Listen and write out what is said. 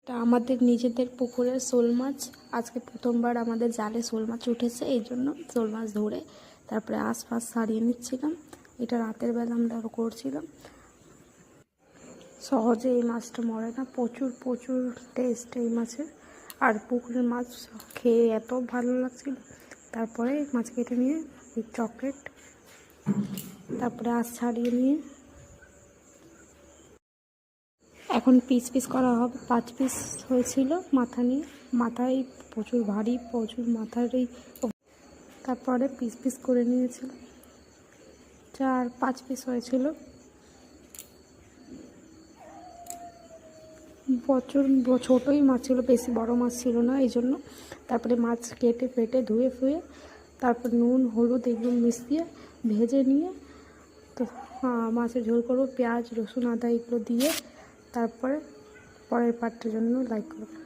এটা আমাদের নিজেদের পুকুরের শোল মাছ। আজকে প্রথমবার আমাদের জালে শোল মাছ উঠেছে, এই জন্য শোল মাছ ধরে তারপরে আশপাশ সারিয়ে নিচ্ছিলাম। এটা রাতের বেলা আমরা করছিলাম। সহজে এই মাছটা মরে না, প্রচুর প্রচুর টেস্ট এই মাছের। আর পুকুরের মাছ খেয়ে এত ভালো লাগছিল। তারপরে মাছ কেটে নিয়ে চকলেট, তারপরে আঁশ ছাড়িয়ে নিয়ে এখন পিস পিস করা হবে। 5 পিস হয়েছিল মাথা নিয়ে, মাথায় প্রচুর ভারী, প্রচুর মাথারই। তারপরে পিস পিস করে নিয়েছিল, 4-5 পিস হয়েছিল। প্রচুর ছোটোই মাছ ছিল, বেশি বড় মাছ ছিল না, এই জন্য। তারপরে মাছ কেটে পেটে ধুয়ে ফুয়ে তারপর নুন হলুদ এগুলো মিশিয়ে ভেজে নিয়ে তো মাছের ঝোল করবো। পেঁয়াজ রসুন আদা এগুলো দিয়ে। তারপরে পরের পার্টের জন্য লাইক করবো।